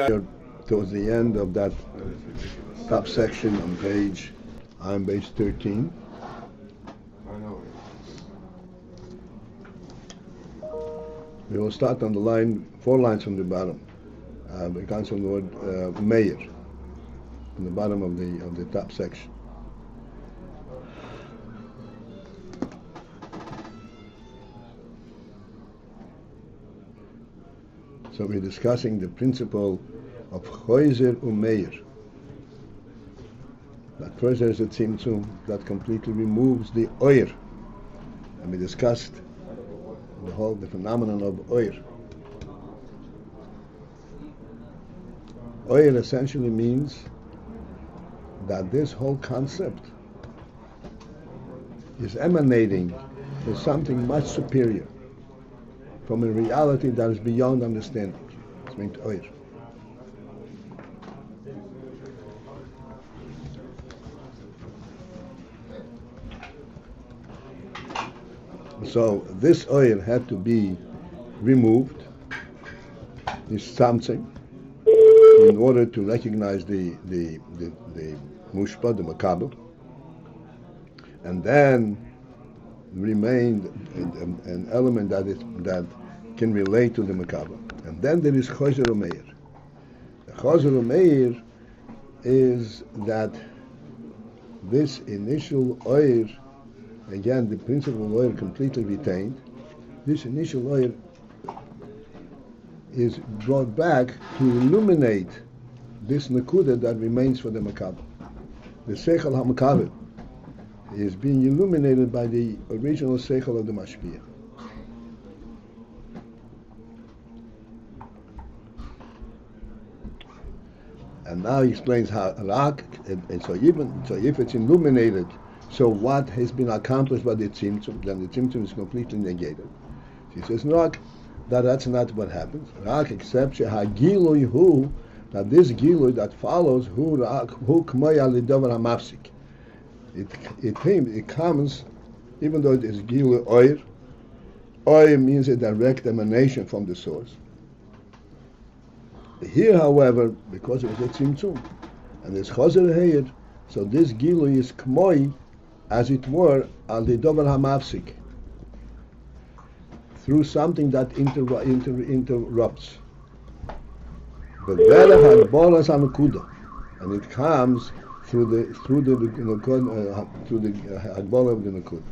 Towards the end of that top section on page AyinBase 13. We will start on the line, 4 lines from the bottom. It comes from the word mayir, on the bottom of the top section. So we're discussing the principle of choizer u'meir. That first there is a tzimtzum that completely removes the oir, and we discussed the phenomenon of oir. Oir essentially means that this whole concept is emanating from something much superior, from a reality that is beyond understanding. It's meant oir. So this oil had to be removed, this something, in order to recognize the mushpa, the makabel, and then remained an element that can relate to the makabel. And then there is chozer u'meir. The chozer u'meir is that this initial oil, again, the principle of oil completely retained. This initial oil is brought back to illuminate this nakuda that remains for the makabel. The seichel ha-makabel is being illuminated by the original seichel of the mashpia. And now he explains how rak, and so if it's illuminated, so what has been accomplished by the tzimtzum, then the tzimtzum is completely negated. He says, rak, that's not what happens. Rak, except hagilui hu, that this gilui that follows hu rak hu k'moy alidover hamafsik. It comes, even though it is gilui oir. Oir means a direct emanation from the source. Here, however, because it was a tzimtzum, and there's chozer heir, so this gilui is k'moy, as it were, alidover hamafsik, through something that interrupts. And it comes through the Hagbola of the Nakud.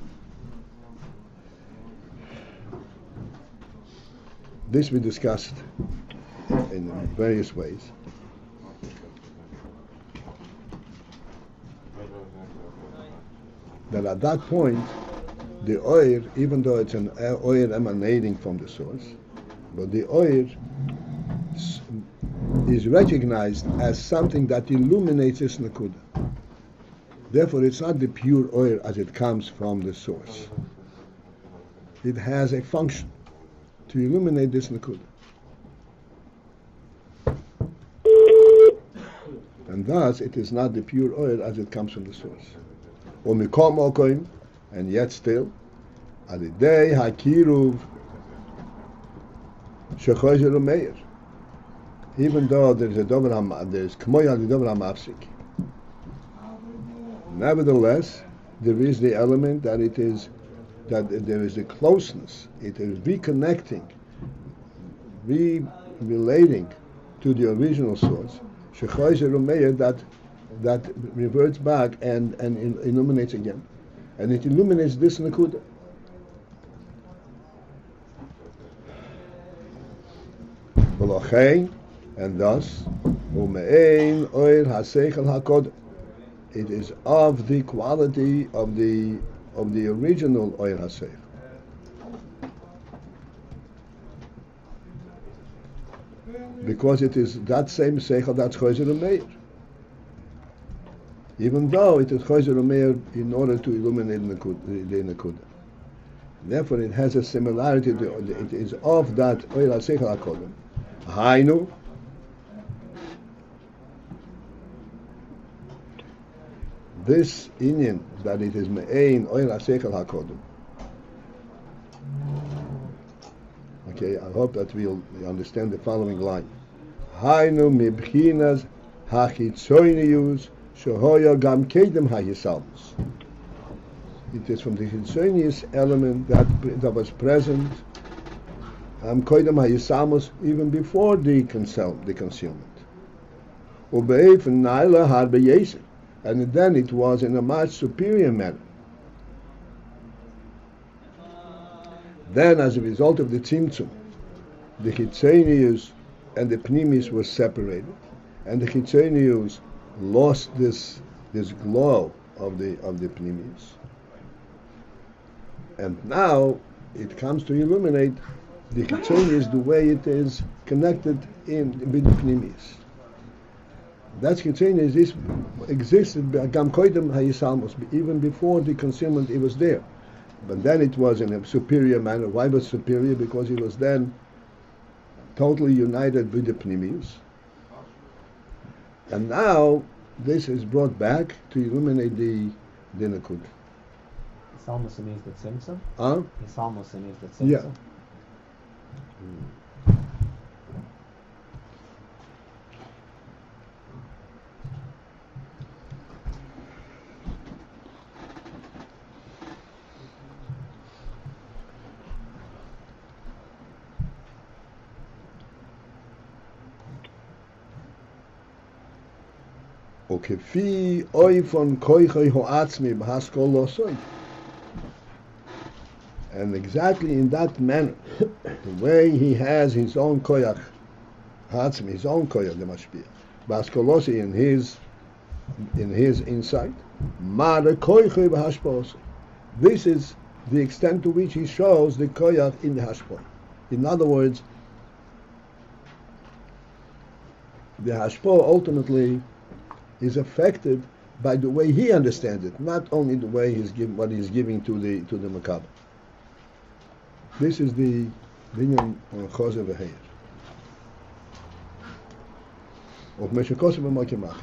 This we discussed in various ways. That at that point, the oil, even though it's an oil emanating from the source, but the oil is recognized as something that illuminates this nakuda. Therefore, it's not the pure oil as it comes from the source. It has a function to illuminate this nakuda. And thus, it is not the pure oil as it comes from the source. And yet still, alidei hakiruv shechozer u'meir. Even though there's k'moy alidover hamafsik, nevertheless, there is the element that there is a closeness. It is reconnecting, relating to the original source. Shechozer u'meir, that reverts back and illuminates again. And it illuminates this nakuda. And thus, it is of the quality of the original oil haseichel. Because it is that same seichel that's chozer u'meir. Even though it is chozer u'meir in order to illuminate the nakuda. Therefore, it has a similarity. It is of that oil haseichel hakodem. Hainu, this inyan that it is me'ein oil haseichel hakodem. Okay, I hope that we'll understand the following line. Hainu mibchinas hachitzonius shehoya gam kedem hayisalmus. It is from the chitzonius element that was present kedem hayisalmus even before the concealment. Ubeif naila harbe yesir, and then it was in a much superior manner. Then, as a result of the tzimtzum, the chitzonius and the pnimis were separated, and the chitzonius lost this glow of the pnimis. And now it comes to illuminate the chitzonius the way it is connected with the pnimis. That chitzonius existed gam koidem hayisalmus, even before the concealment. It was there. But then it was in a superior manner. Why was superior? Because it was then totally united with the pnimius. And now this is brought back to illuminate the Nakud. Isalmus means the tzimtzum? Huh? Isalmus means the tzimtzum? Yeah. וכפי אויפון כויכוי העצמי בהשכלוסוי. And exactly in that manner, the way he has his own koyach, ha'atzmi, his own koyach, the mashpia, bahaskolosui, in his insight, ma'are koychoi b'hashpa'osui. This is the extent to which he shows the koyach in the hashpah. In other words, the hashpah ultimately is affected by the way he understands it, not only the way what he's giving to the Makabah. This is the binyan chozer v'heir. Of Meshakos v'Makimach.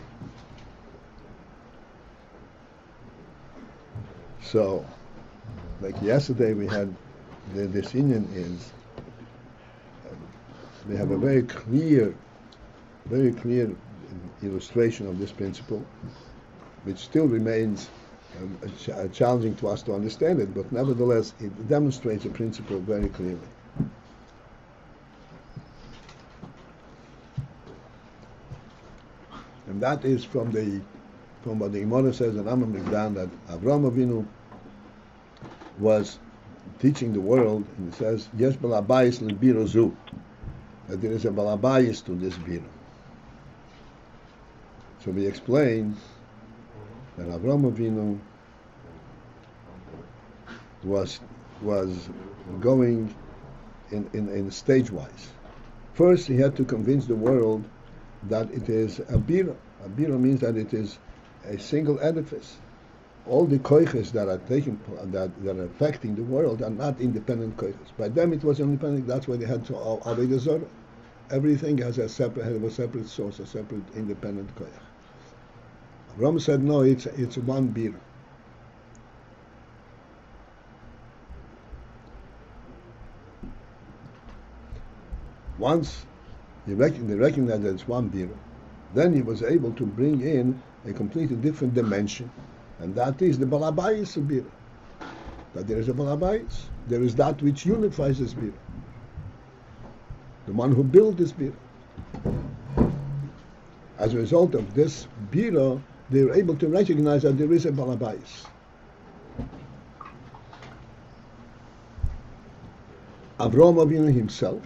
So, like yesterday we had this inyan is we have a very clear illustration of this principle, which still remains challenging to us to understand it, but nevertheless it demonstrates the principle very clearly. And that is from what the Gemara says in Amam Migdan, that Avraham Avinu was teaching the world, and it says, Yesh balabayis l'biro zu, that there is a balabayis to this biro. So we explained that Avraham Avinu was going in stage-wise. First, he had to convince the world that it is a bira. A bira means that it is a single edifice. All the koiches that are affecting the world are not independent koiches. By them, it was independent. That's why they had to avodah zarah. Everything has a separate source, a separate independent koich. Avraham said, no, it's one bira. Once they recognized that it's one bira, then he was able to bring in a completely different dimension, and that is the balabayis of bira. That there is a balabayis. There is that which unifies this bira. The one who built this bira. As a result of this bira, they were able to recognize that there is a balabayis. Avraham Avinu himself,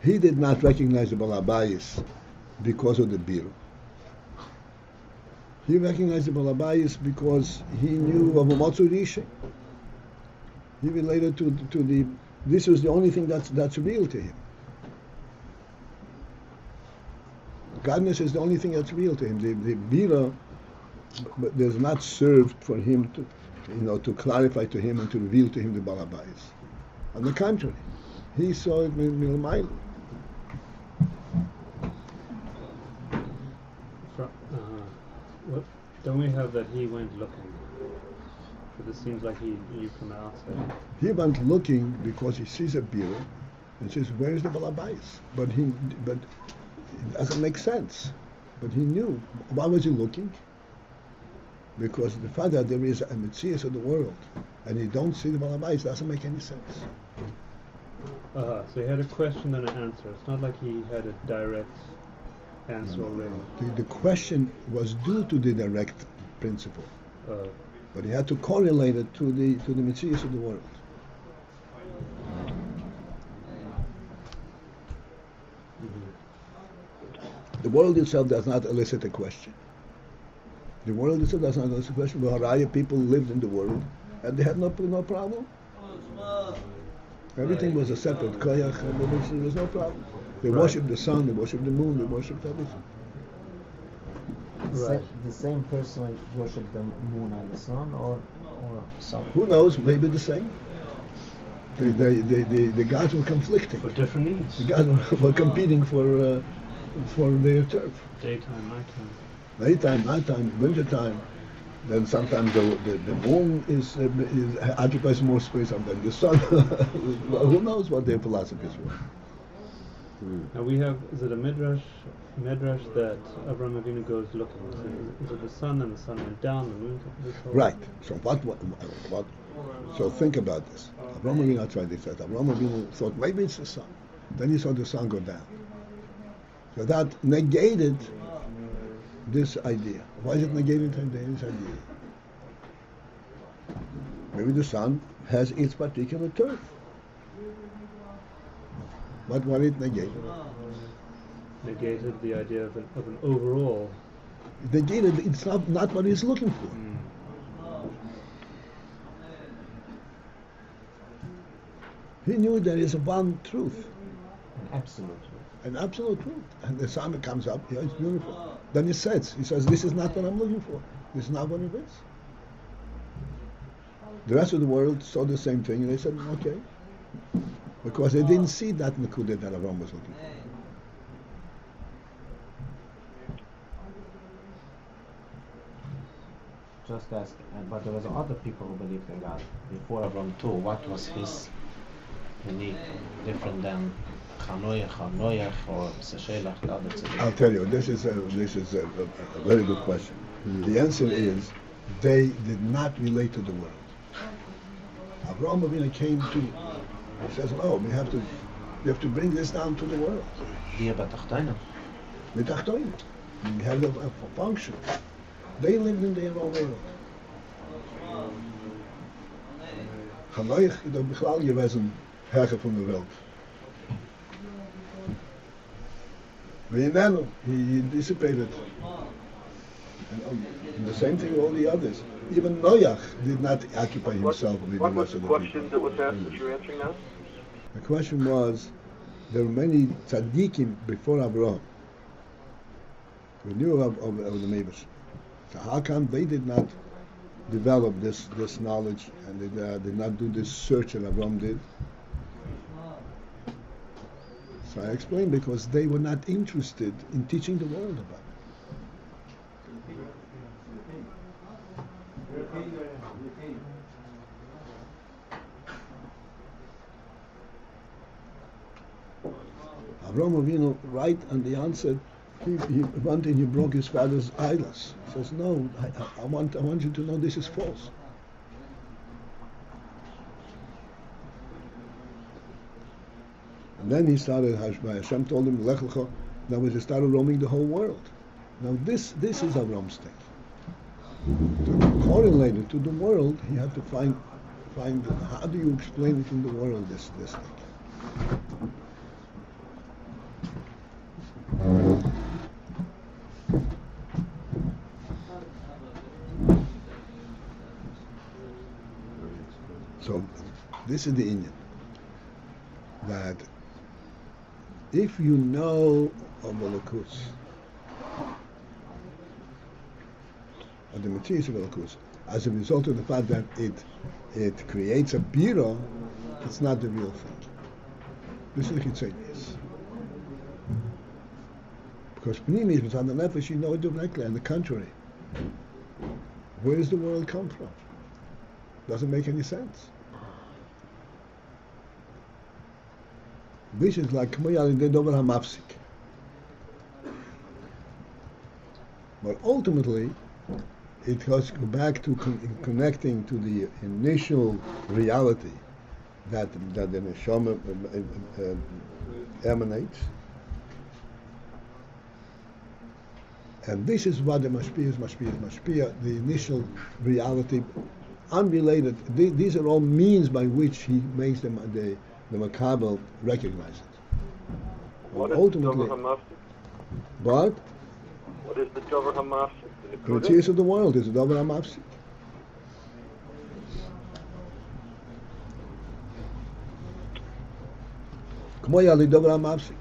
he did not recognize the balabayis because of the bira. He recognized the balabayis because he knew of a Matzu Risha. He related to the. This was the only thing that's real to him. Godness is the only thing that's real to him. The bira does not serve for him to clarify to him and to reveal to him the balabayis. On the contrary, he saw it milmayla. Don't we have that he went looking? But it seems like you from outside. He went looking because he sees a bira and says, "Where is the balabayis?" But doesn't make sense. But he knew. Why was he looking? Because the fact that there is a Metzias of the world and you don't see the Balabais doesn't make any sense. So he had a question and an answer. It's not like he had a direct answer already. The question was due to the direct principle, Uh, but he had to correlate it to the Metzias of the world. The world itself does not elicit a question. The world itself does not elicit a question. The Haraya people lived in the world and they had no problem. Everything was a separate koyach and there was no problem. They worshipped the sun, they worshipped the moon, they worshipped everything. The same person worshipped the moon and the sun, or some? Who knows? Maybe the same. The gods were conflicting. for different needs. The gods were competing for their turf. Daytime, nighttime. Nighttime, nighttime, wintertime. Then sometimes the moon is occupies more space, sometimes the sun. Well, who knows what their philosophies were? Now we have, is it a midrash that Avraham Avinu goes looking? Is it the sun, and the sun went down, the moon came? Right. So what? So think about this. Avraham Avinu, that's why they said. Avraham Avinu thought maybe it's the sun. Then he saw the sun go down. So that negated this idea. Why is it negated this idea? Maybe the sun has its particular turf. But what it negated? Negated the idea of an overall. It negated, it's not what he's looking for. He knew there is one truth. An absolute truth. An absolute truth. And the sun comes up, yeah, it's beautiful. Then he says, this is not what I'm looking for. This is not what it is. The rest of the world saw the same thing and they said, okay. Because they didn't see that Nakuda that Avraham was looking for. Just ask, but there was other people who believed in God before Avraham too. What was his unique, different than Chanoyach or Seshelach, the other tzaddik? I'll tell you, this is a very good question. The answer is, they did not relate to the world. Avraham Avinu came to, he says, no, we have to bring this down to the world. Here, but Tachtoinu. The Tachtoinu. We have a function. They lived in their own world. Chanoich is doch bechlal gewesen Herrscher von der Welt. V'yinenu, he dissipated. And the same thing with all the others. Even Noach did not occupy himself with the What was rest the of the question people. that was asked that you're answering now? The question was, there were many tzaddikim before Avraham. We knew of the Mayir. So how come they did not develop this knowledge and they did not do this search that Avraham did? So I explained, because they were not interested in teaching the world about it. Avraham Avinu, right on the answer, he went and he broke his father's idols. He says, no, I want you to know this is false. And then he started, Hashem told him, Lech Lecha. Now he started roaming the whole world. Now this is Avram's thing. To correlate it to the world, he had to find how do you explain it in the world, this thing. So this is the Indian, that if you know of Malakus, or the materials of Malakus, as a result of the fact that it creates a bira, it's not the real thing. This is the Chitzonius. Because Pnimi is on the nefesh, you know it directly, and the contrary. Where does the world come from? Doesn't make any sense. This is like K'moy al yedei dover hamafsik. But ultimately, it goes back to connecting to the initial reality that the neshama emanates. And this is what the mashpia, the initial reality, unrelated. These are all means by which he makes the makabel recognize it. What is the Dover Hamafsik? But what is the Dover Hamafsik? the materials of the world is the Dover Hamafsik. K'mo yali Dover Hamafsik.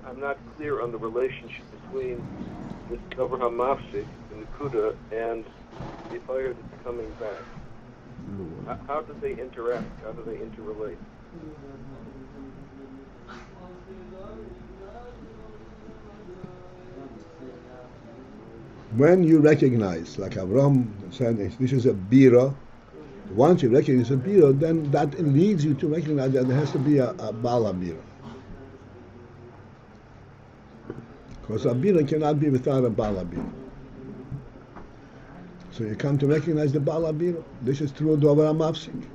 I'm not clear on the relationship between this Dover Hamafsik, the Nakuda, and the fire that's coming back. How do they interact? How do they interrelate? When you recognize, like Avraham said, this is a bira. Once you recognize a bira, then that leads you to recognize that there has to be a bala bira. Because a bira cannot be without a bala bira. So you come to recognize the bala bira. This is true Dover Hamafsik.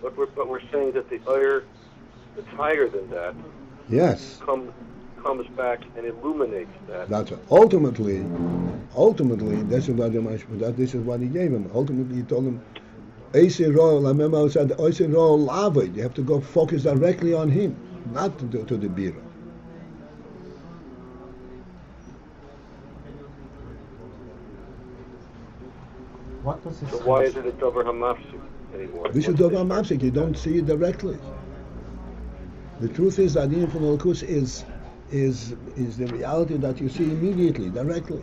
But we're saying that the fire that's higher than that, yes, comes back and illuminates that. That's right. Ultimately, this is what he gave him. Ultimately, he told him, I said, you have to go focus directly on him, not to the bira. What was his? So why is it a Dover Hamafsik anymore? This is Dover Hamafsik. You don't see it directly. The truth is that Ayin from Malkus is the reality that you see immediately, directly.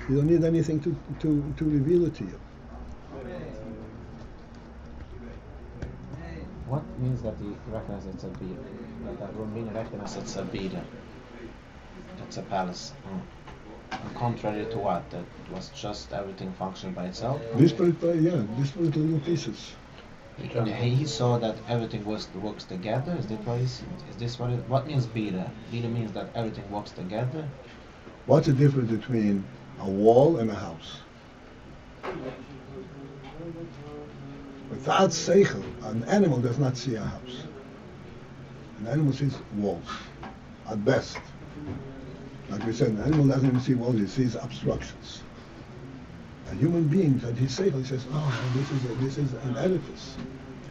You don't need anything to reveal it to you. What means that he recognizes it's a bira? That Rumini recognizes it's a bira. It's a palace. Contrary to what? That was just everything functioning by itself? This was little pieces. He saw that everything works together. Is this what means bira? Bira means that everything works together. What's the difference between a wall and a house? Without seichel, an animal does not see a house. An animal sees walls, at best. Like we said, an animal doesn't even see walls; he sees obstructions. A human being, that his seichel, he says, "Oh, this is an edifice."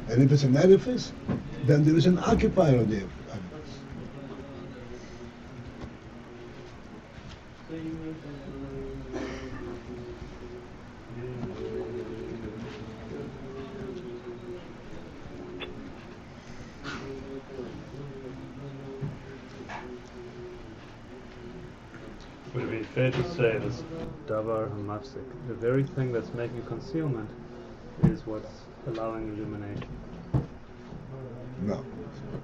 And if it's an edifice, then there is an occupier of the edifice. Would it be fair to say this Davar Hamafsik, the very thing that's making concealment, is what's allowing illumination? No.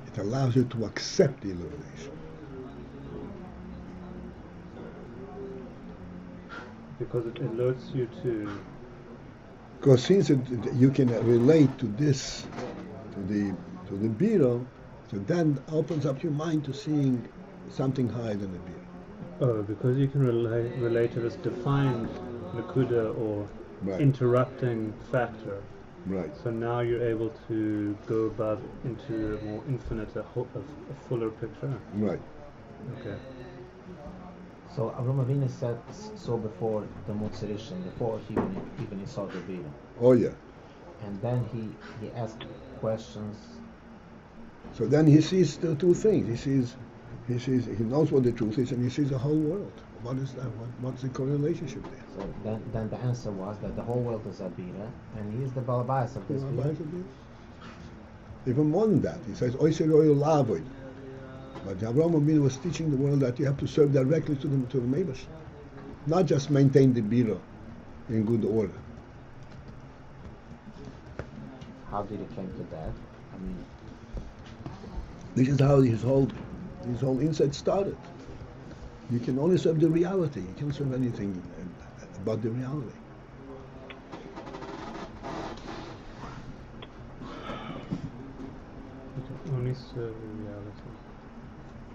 It allows you to accept the illumination. Because it alerts you to... Because since you can relate to this, to the biro, so then opens up your mind to seeing something higher than the biro. Oh, because you can relate to this defined nakuda or Right. interrupting factor. Right. So now you're able to go above into a more infinite, a fuller picture. Right. Okay. So Avraham Avinu said so before the Mutzirishan, before even he saw the bira. Oh yeah. And then he asked questions. So then he sees the two things. He knows what the truth is, and he sees the whole world. What is that? What's the correlationship there? So then the answer was that the whole world is a bira, and he is the balabais of this bira. Even more than that, he says, "Oisei ro'il la'avoid." But Avraham Avinu was teaching the world that you have to serve directly to the Meibash, not just maintain the bira in good order. How did he come to that? I mean, This is how his whole his whole insight started. You can only serve the reality. You can't serve anything about the reality. You can only serve the reality.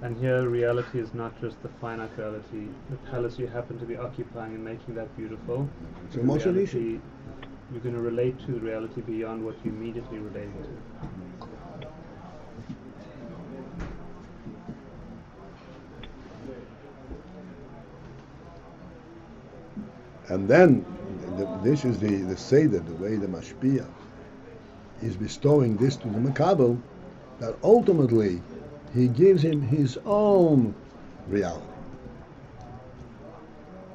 And here reality is not just the finite reality, the palace you happen to be occupying and making that beautiful. It's The emotionalism. reality, you're going to relate to the reality beyond what you immediately relate to. And then, this is the Seder, the way the Mashpia is bestowing this to the Makabel, that ultimately he gives him his own reality.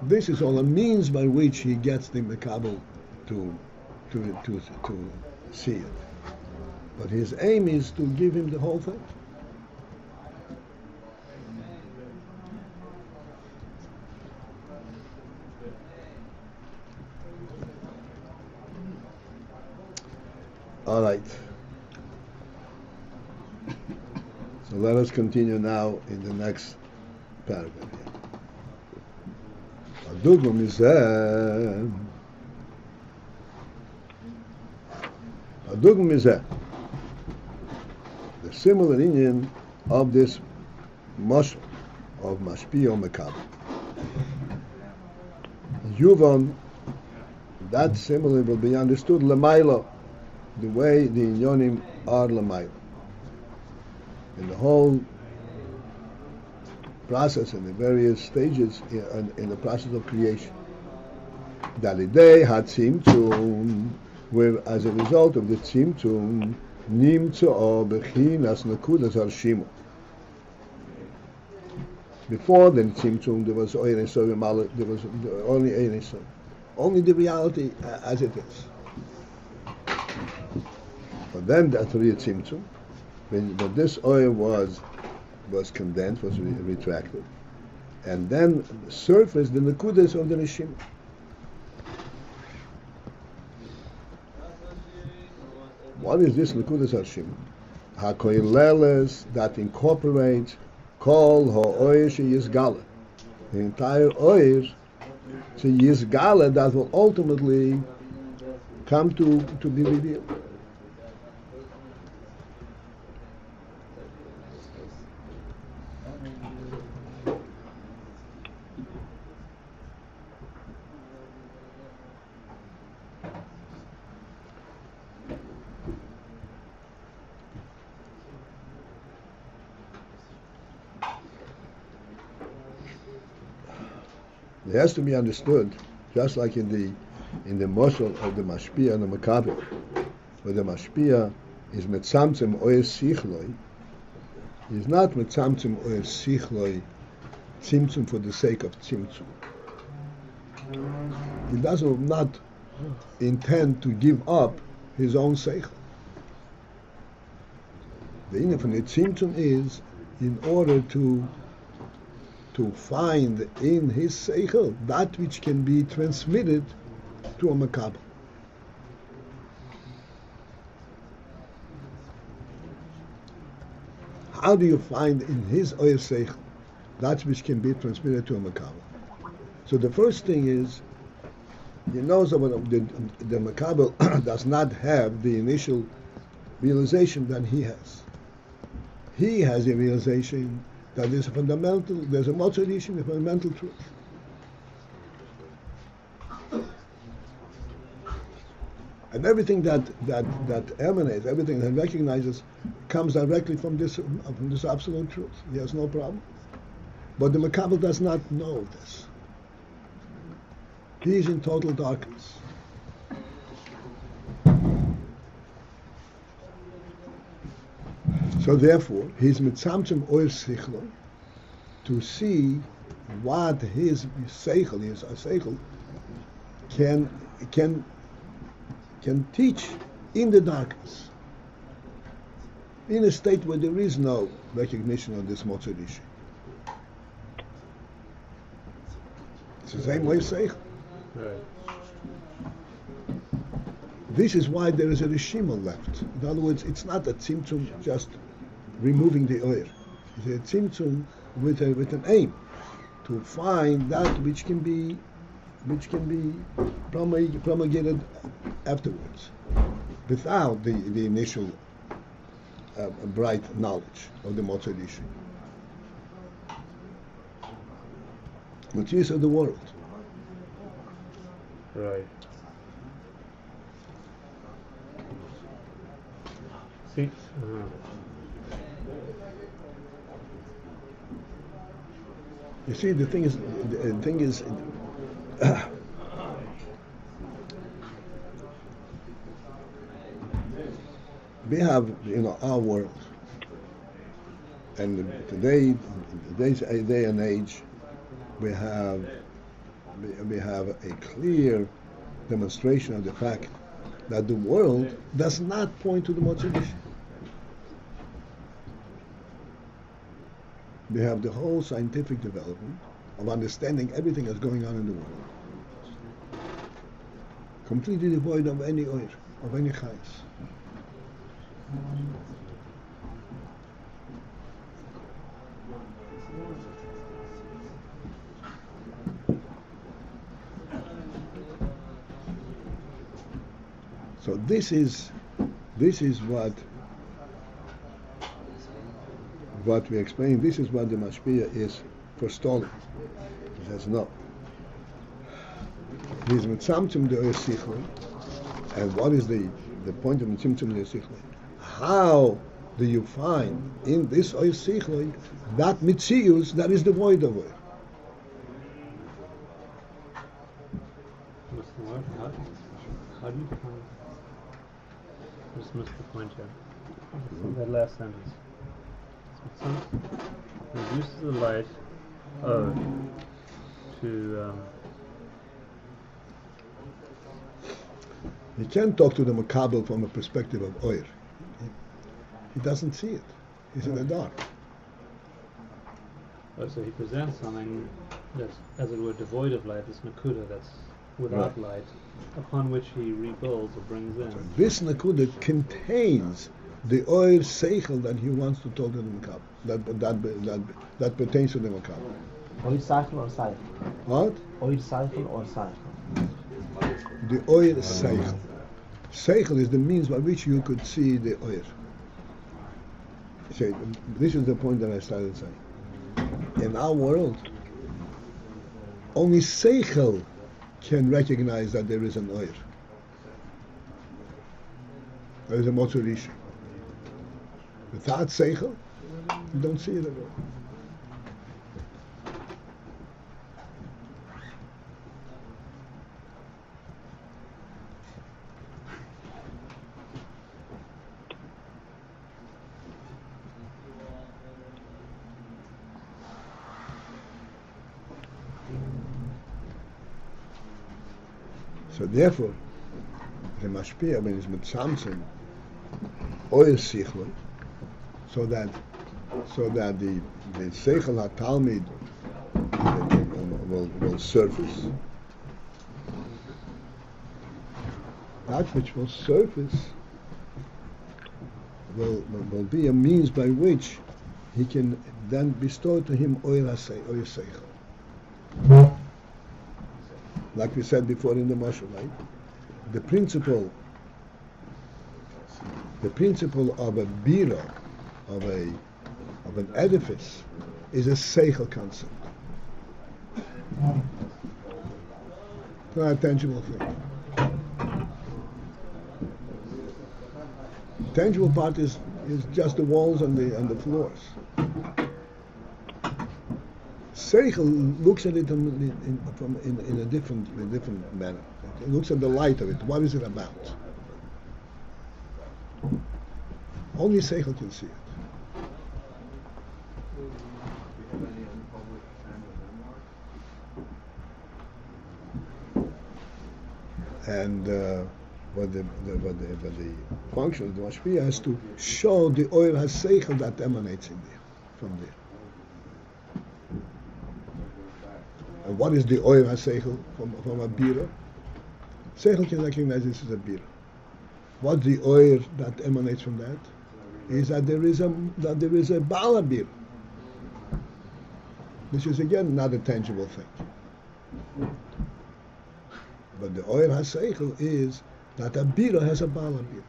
This is all a means by which he gets the Makabel to see it. But his aim is to give him the whole thing. All right. So let us continue now in the next paragraph here. הדוגמה מזה, the similar Indian of this mashal of Mashpia Mekabel. Yuvan, that similarly will be understood lemaila, the way the inyonim are lemaila. In the whole process, in the various stages in the process of creation. Dalidei had tzimtzum, where as a result of the tzimtzum, nimtzo bechinas nekudas harshimu. Before the tzimtzum, there was only Ayin Yisrael, only the reality as it is. But then after the tzimtzum, when this oil was condensed, was retracted, and then surfaced the nekudas of the neshima. What is this nekudas harshima? Hakoileles, that incorporates kol ha'oyer sheyizgala, the entire oyer sheyizgala that will ultimately come to be revealed. It has to be understood, just like in the mashal of the Mashpia and the Makabel, where the Mashpia is metzamtzem oyer sichloi, is not metzamtzem oyer sichloi tzimtzum for the sake of tzimtzum. He does not intend to give up his own seichel. The infinite tzimtzum is in order to find in his seichel that which can be transmitted to a makabel. How do you find in his oyer seichel that which can be transmitted to a makabel? So the first thing is, you know, that the makabel does not have the initial realization that he has. He has a realization that there's a motzei issue, a fundamental truth. And everything that emanates, everything that recognizes, comes directly from this absolute truth. He has no problem. But the makabel does not know this. He is in total darkness. So therefore, he's mitzamtzem oyer sichloi to see what his seichel can teach in the darkness, in a state where there is no recognition of this motzei issue. It's the same way seichel. Right. This is why there is a reshima left. In other words, it's not a tzimtzum just removing the oyer. It's a tzimtzum with an aim to find that which can be promulgated afterwards, without the initial bright knowledge of the Motzei Rishon. Materials of the world. Right. See? You see, the thing is, we have, our world, and today's day and age, we have a clear demonstration of the fact that the world does not point to the Motzei Rishon. We have the whole scientific development of understanding everything that's going on in the world, completely devoid of any oir, of any chayas. So this is what we explain. This is what the mashpia is forestalling. He says no. He's mitzamtzum the oir sichloi, and what is the point of mitzamtzum the oir sichloi? How do you find in this oir sichloi that mitzius that is devoid of oir? How do you define? I just missed the point here. That last sentence. Sun reduces the light to You can't talk to the makabel from a perspective of oir. He doesn't see it. He's in the dark. So he presents something that's, as it were, devoid of light, this nakuda that's without light, upon which he rebuilds or brings in. So this nakuda contains the oir seichel that he wants to talk to the makabel, that pertains to the makabel. Oir seichel or seichel? What? Oir seichel or seichel? The oir seichel. Seichel is the means by which you could see the oir. So this is the point that I started saying. In our world, only seichel can recognize that there is an oir. There is a Motzei Rishon. Without seichel, you don't see it at all. So therefore, the mashpia when it's mitzamtzim oil sichloi, so that the seichel hatalmid will surface. That which will surface will be a means by which he can then bestow to him oil seichel. Like we said before in the mashal, right? The principle of a bira, of an edifice, is a seichel concept. It's not a tangible thing. The tangible part is just the walls and the floors. Seichel looks at it in a different manner. It looks at the light of it. What is it about? Only Seichel can see it. And what the function of the mashpia is to show the oil has Seichel that emanates from there. And what is the oil HaSeichel from a bira? Seichel can recognize this as a bira. What's the oil that emanates from that? Is that there is a Baal bira. This is again not a tangible thing. But the Oyer HaSeichel is that a Bira has a Baal Bira.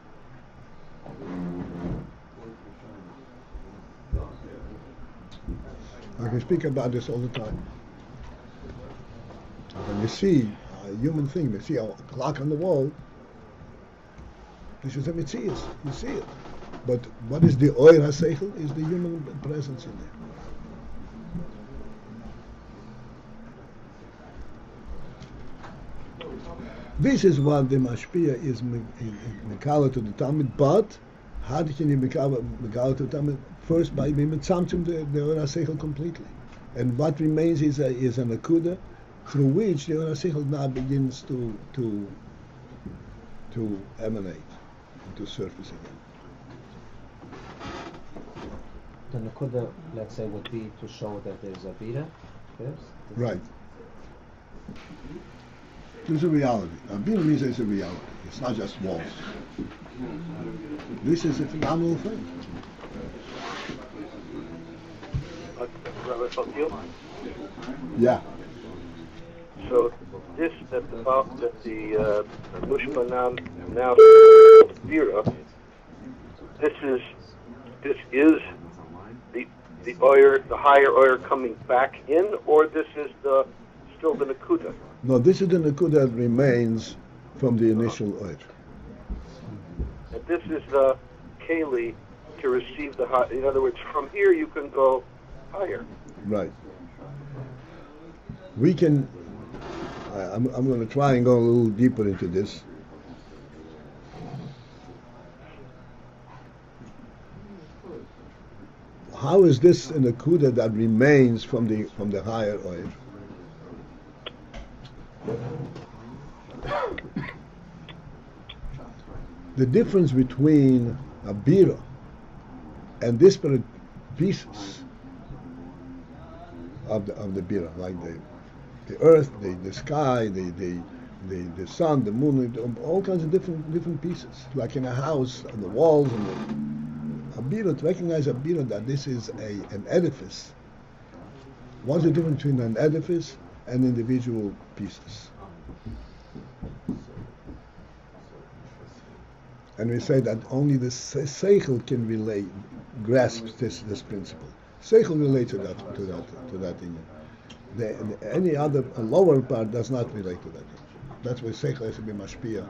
I can speak about this all the time. When you see a human thing, you see a clock on the wall, this is a Mitzias, you see it. But what is the Oyer HaSeichel? Is the human presence in there. This is what the Mashpia is Mekala to the Talmud, but how can you Mekala to the Talmud? First by being Mitzamtzum the Oyer HaSeichel completely. And what remains is an Akuda through which the Oyer HaSeichel now begins to emanate, to surface again. The Nakuda, let's say, would be to show that there's a Bira first? Right. There's a reality. Bira means there's a reality. It's not just walls. This is a phenomenal thing. Rabbi Paltiel? Yeah. So this that the Mushmanam now Bira, this is the oyer, the higher oyer coming back in, or this is still the Nakuda? No, this is the Nakuda that remains from the initial oyer. And this is the Keli to receive the high. In other words, from here you can go higher. Right. We can. I'm going to try and go a little deeper into this. How is this an akuda that remains from the higher oil? The difference between a bira and disparate pieces of the bira, like the earth, the sky, the sun, the moon, all kinds of different pieces, like in a house, on the walls, and a bira, to recognize a bira that this is an edifice. What's the difference between an edifice and individual pieces? And we say that only the seichel can grasp this principle. Seichel relates to that thing. Any other lower part does not relate to that. That's why seichel has to be mashpia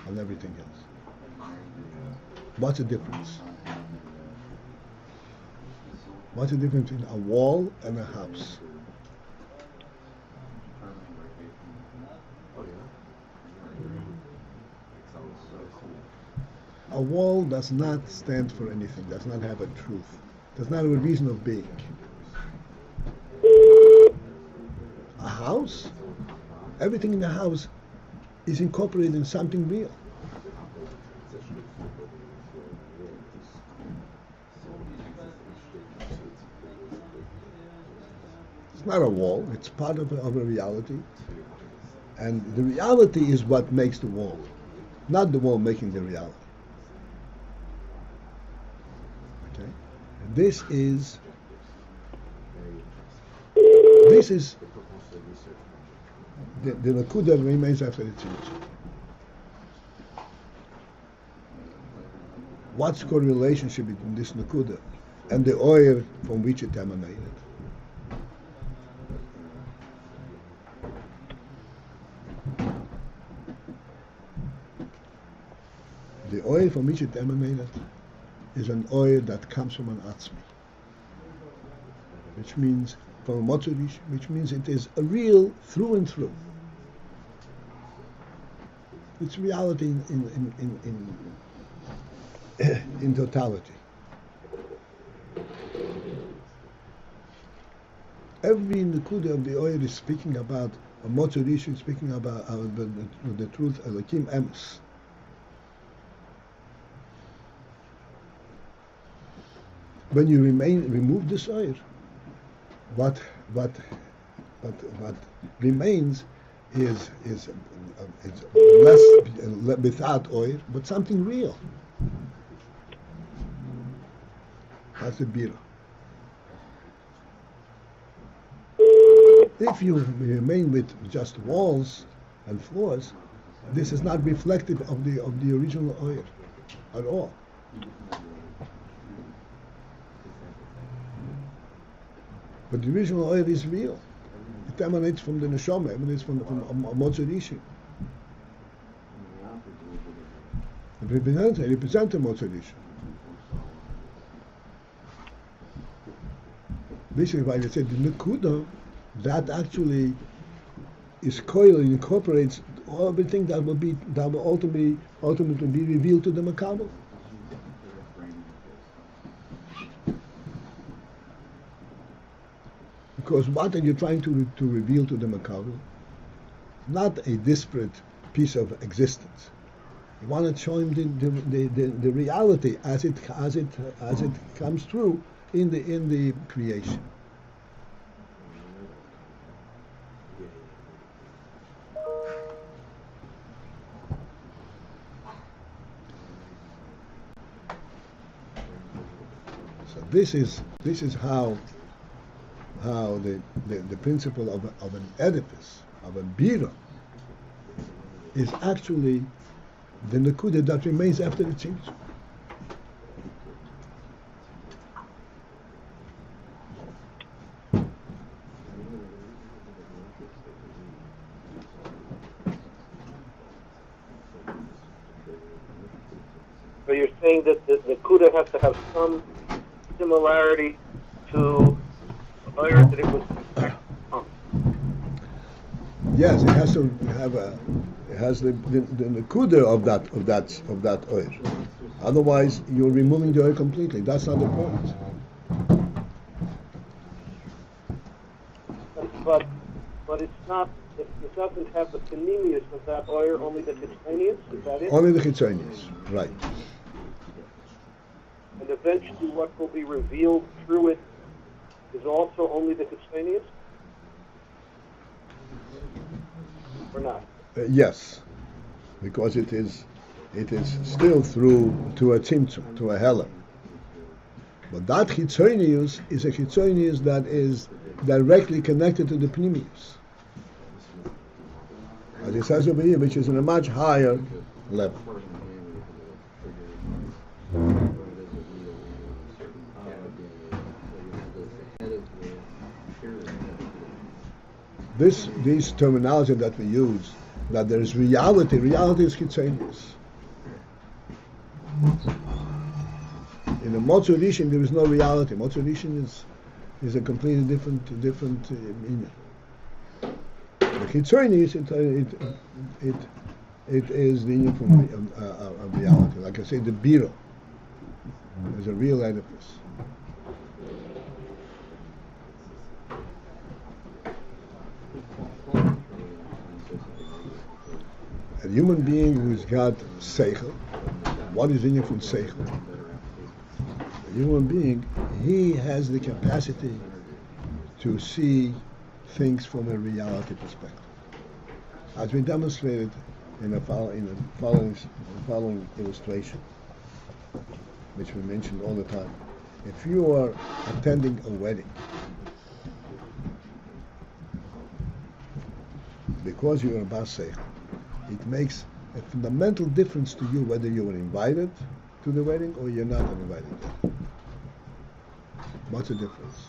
on everything else. What's the difference? What's the difference between a wall and a house? A wall does not stand for anything, does not have a truth, does not have a reason of being. A house, everything in the house is incorporated in something real. It's not a wall, it's part of a reality. And the reality is what makes the wall, not the wall making the reality. Okay? And this is the nakuda remains after the tzimtzum. What's the correlationship between this nakuda and the oil from which it emanated? The oil from which it emanated is an oil that comes from an atzmi, which means from a motzurish, which means it is a real through and through. It's reality in totality. Every nekuda of the oil is speaking about a motzurish, is speaking about the truth, Elokim emes. When you remove the oil, what remains is less without oil, but something real. That's the bira. If you remain with just walls and floors, this is not reflective of the original oil at all. But the original oil is real. It emanates from the neshama, emanates from Motzerishi. It represents the Motzerishi. This is why I said the Nekuda, that actually is coiled and incorporates everything that will ultimately be revealed to the Makabel. Because what are you trying to reveal to the Makabel? Not a disparate piece of existence. You want to show him the reality as it comes through in the creation. So this is how the principle of an edifice, of a bira, is actually the nekuda that remains after the tzimtzum. So you're saying that the nekuda has to have some similarity to the layer that it was. Yes, it has to have it has the nekuda of that oil. Otherwise, you're removing the oil completely. That's not the point. But it's not. It doesn't have the panemius of that oil, only the chitzonius. Is that it? Only the chitzonius, right? And eventually, what will be revealed through it is also only the chitzonius, or not? Yes, because it is still through to a tzimtzum, to a helen. But that chitzonius is a chitzonius that is directly connected to the panemius. As it says over here, which is in a much higher level. This terminology that we use, that there is reality is chitzonius. In the Motzu Rishon there is no reality. Motzu Rishon is a completely different meaning. The chitzonius, it is the union from of reality. Like I say, the biro is a real edifice. A human being who's got seichel, what is in you from seichel? A human being, he has the capacity to see things from a reality perspective. As we demonstrated in the following illustration, which we mentioned all the time. If you are attending a wedding, because you are a bas seichel, it makes a fundamental difference to you whether you were invited to the wedding or you're not invited. What's the difference?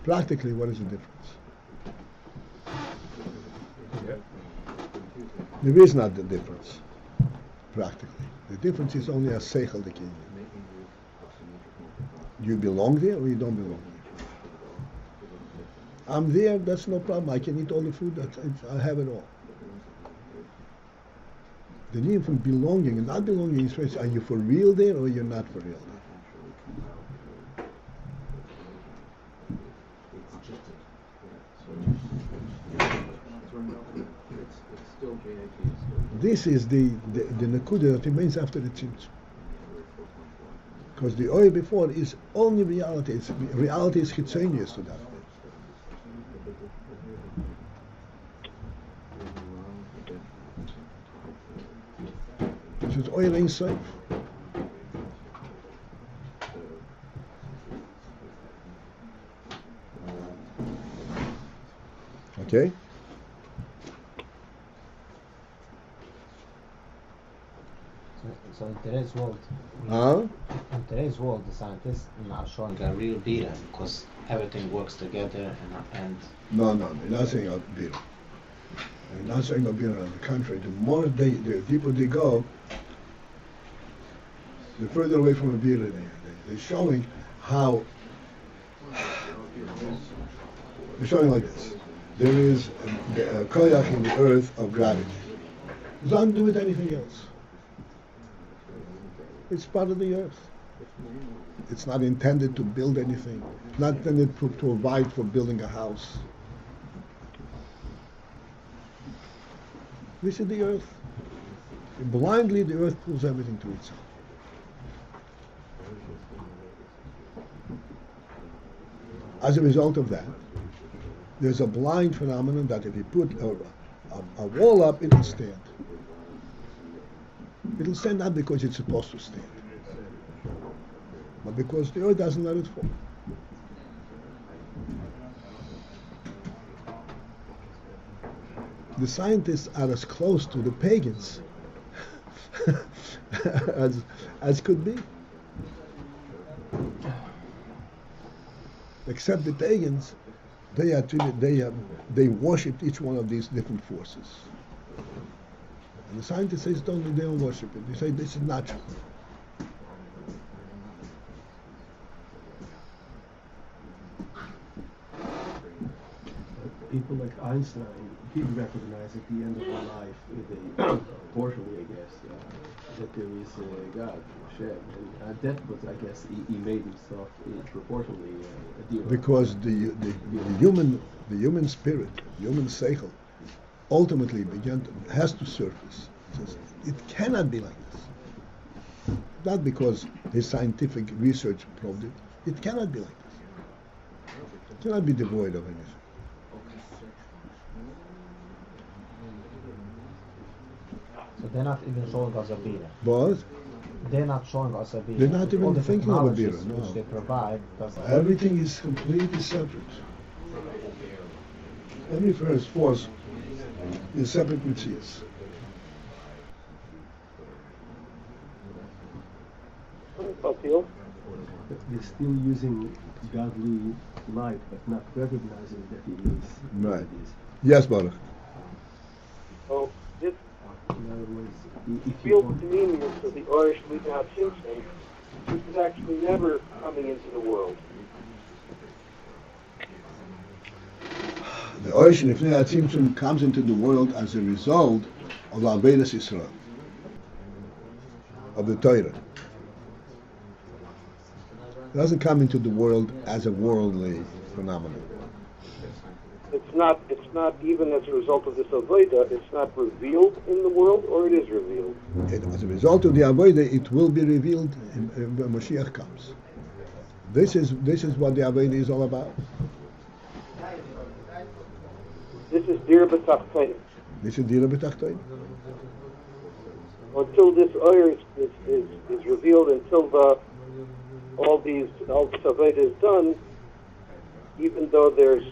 Practically, what is the difference? There is not the difference, practically. The difference is only a seichel the king. You belong there or you don't belong there? I'm there, that's no problem. I can eat all the food, I have it all. The need from belonging and not belonging is, are you for real there or you're not for real there? This is the nekuda that remains after the tzimtzum. Because the oil before is only reality. Reality is chitzonius to that. This is oil ain't safe. Okay? So in today's world, Huh? in today's world, the scientists are showing a real beta because everything works together and No, they're not saying a beer. They're not saying a beer. On the contrary, the deeper they go, the further away from a beer they are. They're showing how. They're showing like this. There is a koyach in the earth of gravity. It doesn't do with anything else. It's part of the earth. It's not intended to build anything. Not intended to provide for building a house. This is the earth. Blindly, the earth pulls everything to itself. As a result of that, there's a blind phenomenon that if you put a wall up, it'll stand. It'll stand not because it's supposed to stand, but because the earth doesn't let it fall. The scientists are as close to the pagans as could be. Except the pagans, they worshipped each one of these different forces. And the scientists say they don't worship it. They say this is natural. People like Einstein, he recognized at the end of their life, proportionally, I guess, that there is God, Hashem, and that was, I guess, he made himself proportionally a dear. Because the human spirit, human seichel, ultimately has to surface. It says, it cannot be like this. Not because his scientific research proved it. It cannot be like this. It cannot be devoid of anything. so they're not even showing us a beta. But They're not showing us a beta. they're not All even the thinking of a beta. technologies No. which they provide doesn't. Everything is completely separate. Every first force is separate mitzias. Paltiel? They're still using godly light, but not recognizing that it is. Right. It is. Yes, Baruch. Oh, this In other words, if you feels want, to me that the Irish League Simpson, this is actually never coming into the world. The origin of Finite Tzimtzum comes into the world as a result of Avodas Yisrael, of the Torah. It doesn't come into the world as a worldly phenomenon. It's not even as a result of this Avodah, it's not revealed in the world, or it is revealed. As a result of the Avodah, it will be revealed when Mashiach comes. This is what the Avodah is all about. This is Dir B'Tachtonim. This is Dira B'Tachtonim. Until this oil is revealed, until all this Avodah is done, even though there's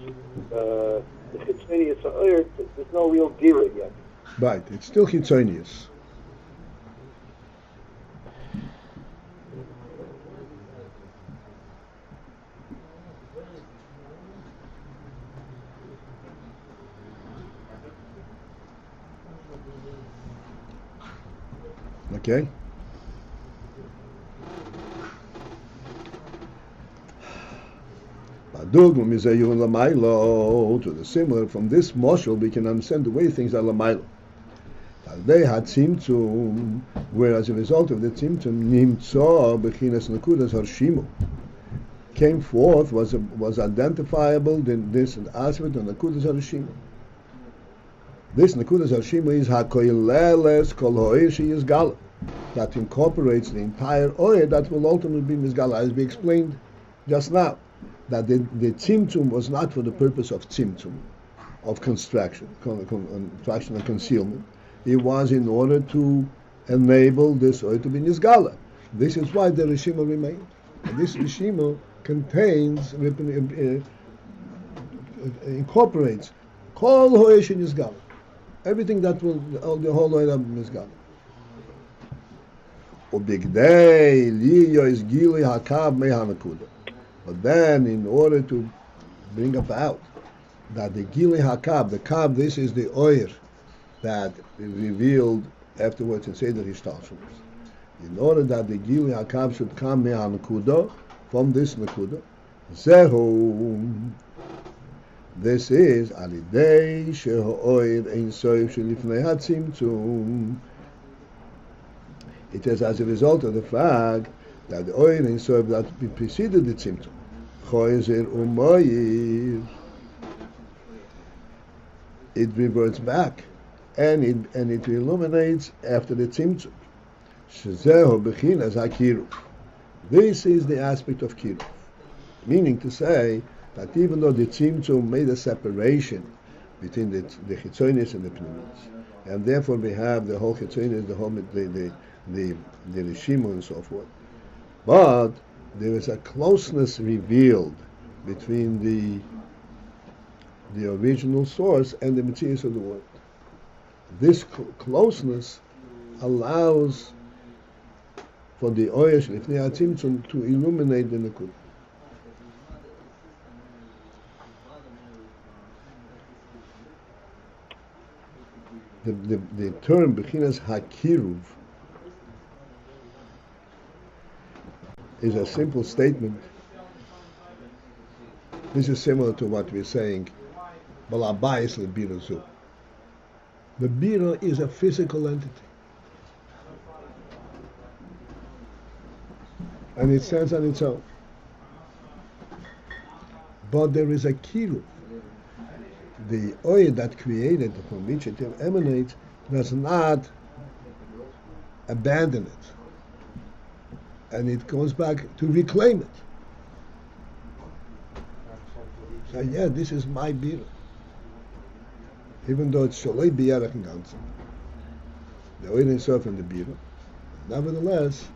the Chitzonius oil, there's no real Dira yet. Right, it's still Chitzonius. Okay? To the similar, from this moshel we can understand the way things are lamailo. They had tzimtzum, where as a result of the tzimtzum, nimtzo bechinas nekudas harshimu, came forth, was identifiable in this aspect of nekudas harshimu. This nekudas harshimu is hakoileles kol ho'ir sheyizgala, that incorporates the entire oil that will ultimately be mizgala, as we explained just now. That the tzimtzum was not for the purpose of tzimtzum, of contraction and concealment. It was in order to enable this oil to be nizgala. This is why the rishima remained. And this rishima contains, incorporates Kol ho'esh nizgal. Everything that will, the whole olam nizgal. Ubigdei liyo is gili hakab mehanakuda. But then, in order to bring about that the gili hakab, the kab, this is the oir that is revealed afterwards in Seder Hishtalshalos. In order that the gili hakab should come mehanakuda, from this nakuda, zehu. This is alidei sheho'oir ein soif shelifnei hatzimtzum. It is as a result of the fact that the oil in soif that preceded the tzimtzum, choizer umayir, it reverts back, and it illuminates after the tzimtzum. Shezeho bechinas hakiruv. This is the aspect of kiruv, meaning to say that even though the tzimtzum made a separation between the chitzonis and the pnimis, and therefore we have the whole chitzonis, the whole the Rishimu and so forth. But there is a closeness revealed between the original source and the materials of the world. This closeness allows for the Oyesh Lifnei HaTzimtzum to illuminate the Nakud. The term Bechinas HaKiruv is a simple statement. This is similar to what we're saying, Balabais lebira zu. The bira is a physical entity, and it stands on its own. But there is a kiruv. The oil that created, from which it emanates, does not abandon it. And it goes back to reclaim it. So yeah, this is my bira. Even though it's sholei biyarach and ganzen. The oil itself and the bira. Nevertheless,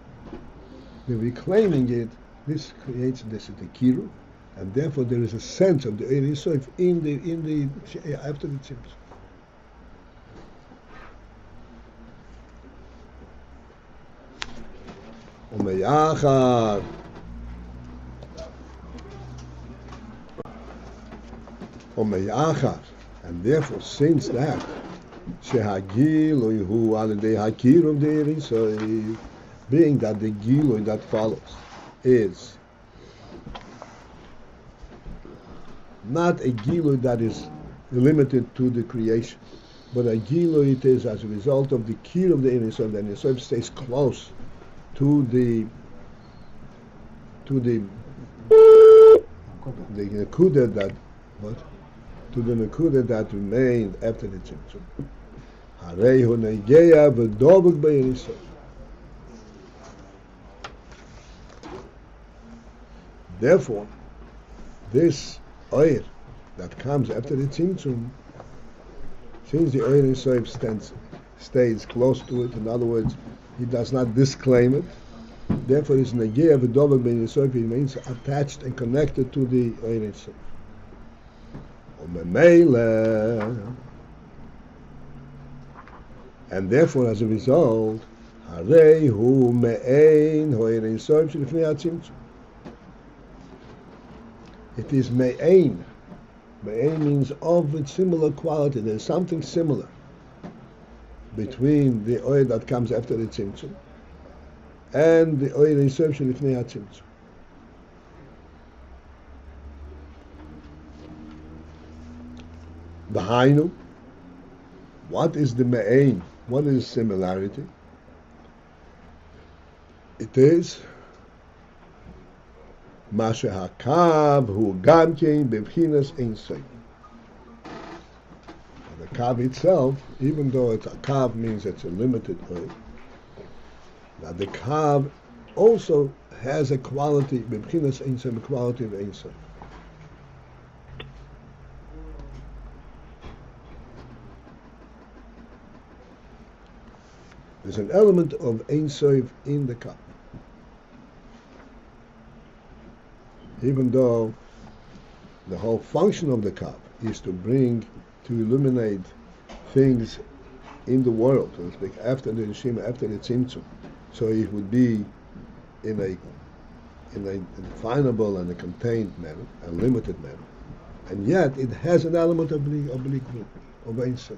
the reclaiming it, this creates this is the kiru, and therefore there is a sense of the oil itself in the after the tzimtzum. Umeyachar. And therefore, since that, Shehagilu alidei hakiruv deirisoy, being that the gilu that follows is not a gilu that is limited to the creation, but a gilu it is as a result of the kir of the Irisoy, and the Irisoy stays close to the Nakuda that to the Nakuda that remained after the Tzimtzum. Harehu negeya v'dobuk b'Yisrael. Therefore, this oil that comes after the Tzimtzum, since the oil Yisrael stays close to it, in other words, he does not disclaim it, therefore his negeya v'dobuk b'Yisrael remains attached and connected to the oil Yisrael. And therefore, as a result, it is me'ain. Me'ain means of its similar quality. There is something similar between the oil that comes after the tzimtzum and the oil in Yisrael Lifnei HaTzimtzum. B'hainu, what is the me'ain? What is similarity? It is ma shehakav hu gam kein b'bchinas ein sof. The kav itself, even though it's a kav means it's a limited oil, now the kav also has a quality b'bchinas ein sof, a quality of ein sof. There's an element of Ein Sof in the cup. Even though the whole function of the cup is to bring to illuminate things in the world, so to speak, after the Neshima, after the Tzimtzum. So it would be in a definable and a contained manner, a limited manner. And yet it has an element of oblique group, of Ein Sof.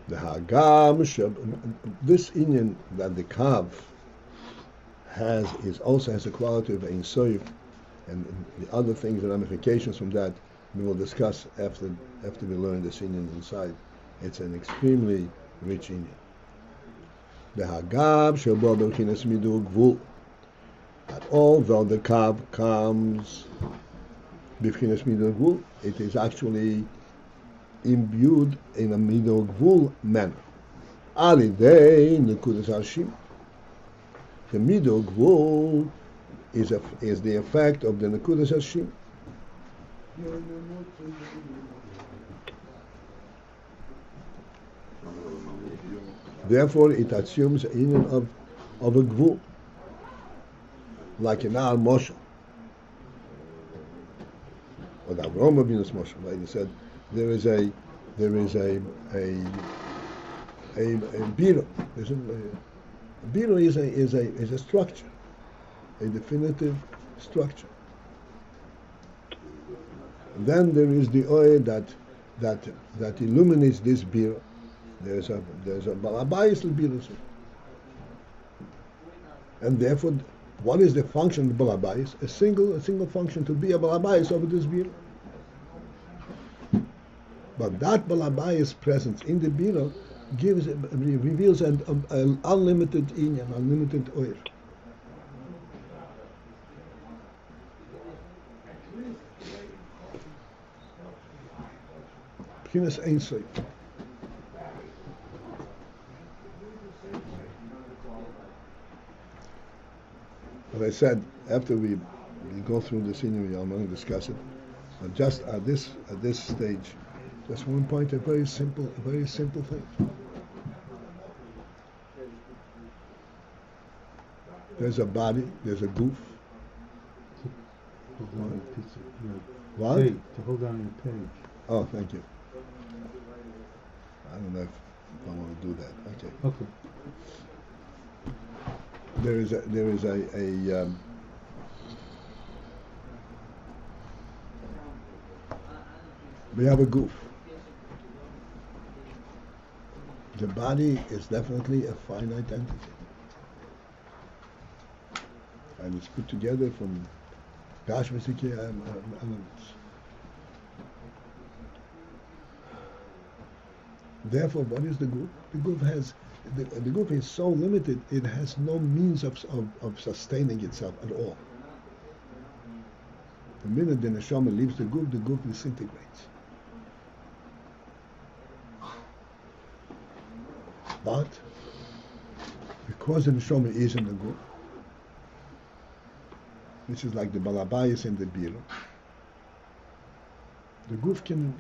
The Hagam, this Inyan that the Kav also has a quality of Ein Sof, and the other things, the ramifications from that, we will discuss after we learn this Inyan inside. It's an extremely rich Inyan. The Hagam Shebo B'chinas Midur Gvul, that although the Kav comes B'chinas Midur Gvul, it is actually imbued in a Midur Gvul manner. Alidei Nekudas Hashim. The Midur Gvul is the effect of the Nekudas Hashim. Therefore, it assumes a union of a Gvul, like in our Moshe, or the Avraham Avinu's Moshe, like he said. There is a biro. A biro is a structure, a definitive structure. And then there is the oil that illuminates this biro. There's a balabayis biro, and therefore, what is the function of balabayis? A single function, to be a balabayis over this biro. But that balabayis presence in the biro reveals an unlimited inyan, unlimited oil. P'chinas Ein Sof. As I said, after we go through the scenery, I'm going to discuss it. But just at this stage, just one point, a very simple thing. There's a body, there's a goof. What? Hey, to hold down your page. Oh, thank you. I don't know if I want to do that. Okay. Okay. There is a we have a goof. The body is definitely a finite entity, and it's put together from Gashmisike elements. Therefore, what is the goof? The goof is so limited; it has no means of sustaining itself at all. The minute the neshama leaves the goof disintegrates. But because the neshama is in the goof, which is like the balabayis in the biro, the goof can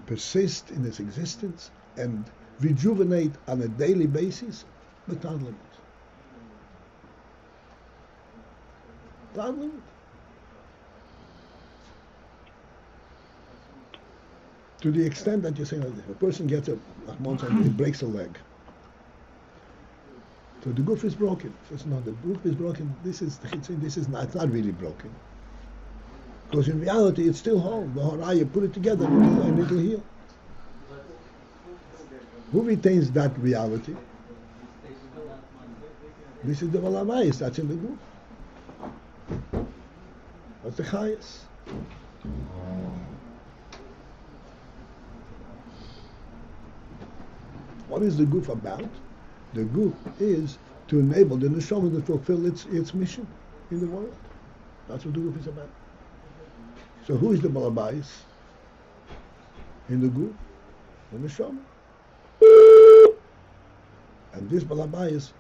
persist in its existence and rejuvenate on a daily basis without limit. Without limit. To the extent that you're saying that if a person gets it breaks a leg. So the goof is broken. Says no, the goof is broken. This is not. It's not really broken. Because in reality, it's still whole. The horaya, put it together and it'll heal. Who retains that reality? This is the valamayis. That's in the group. That's the chayas. What is the goof about? The goof is to enable the neshama to fulfill its mission in the world. That's what the goof is about. So who is the balabais in the group? The neshama. And this Balabayas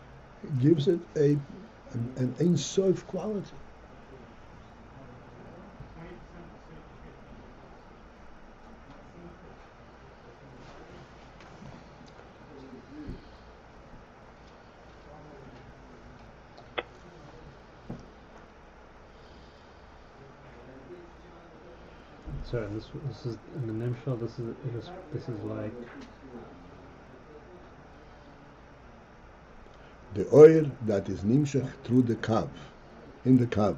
gives it an Ein Sof quality. Sorry, this is in the Nimshal. This is like The oil that is nimshach through the kav, in the kav,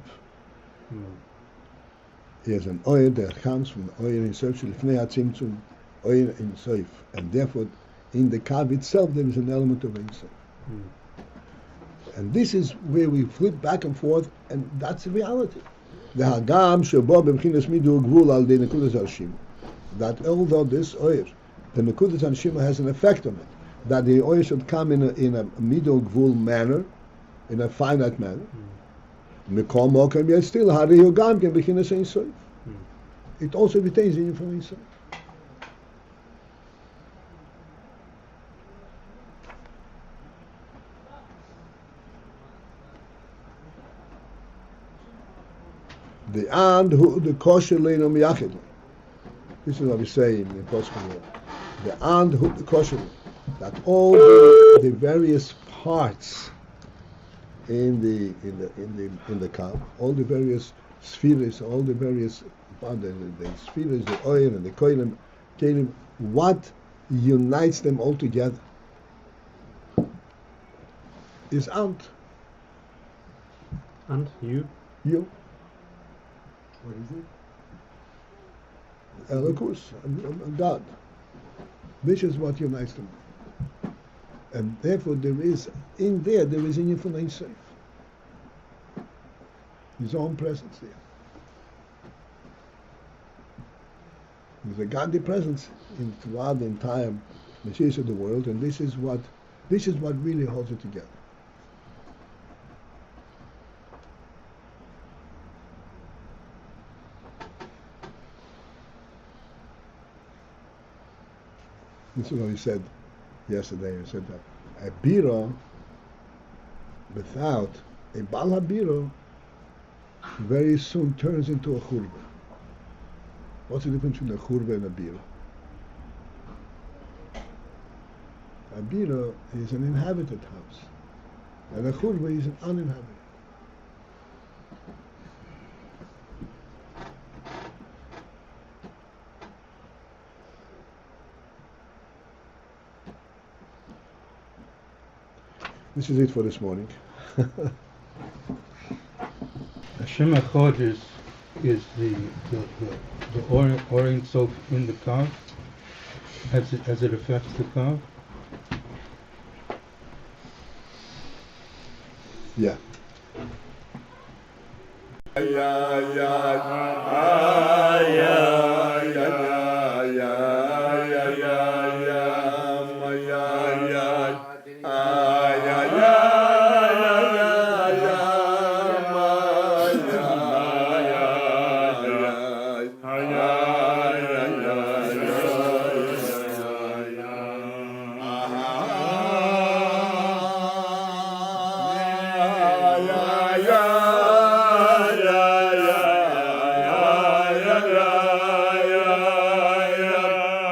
is an oil that comes from oil in sof shelifnei hatzimtzum, oil in sof, and therefore in the kav itself there is an element of ein sof. And this is where we flip back and forth, and that's the reality. The hagam shebo b'mchinas midu gvul al de nekudas harshima, that although this oil, the nekudas harshima has an effect on it, that the oil should come in a middle gvul manner, in a finite manner. Mikol mokem yet still harihu gam ken b'chinas ein sof. It also retains the info ein sof. The and who the kosher leino miyachid. This is what we say in Poskim. The and who the kosher, that all the various parts in the kav, all the various spheres, all the various the spheres, the oil and the koilim, what unites them all together is ant. and you. What is it? Elokus, God. This is what unites them. And therefore there is an infinite safe. His own presence there. There's a godly presence throughout the entire Mashiach of the world, and this is what really holds it together. This is what he said yesterday. He said that a biro without a bal habiro very soon turns into a churba. What's the difference between a churba and a biro? A biro is an inhabited house, and a churba is an uninhabited. This is it for this morning. Hashem Echad is the Ein Sof in the kav, as it affects the kav. Yeah. Yeah.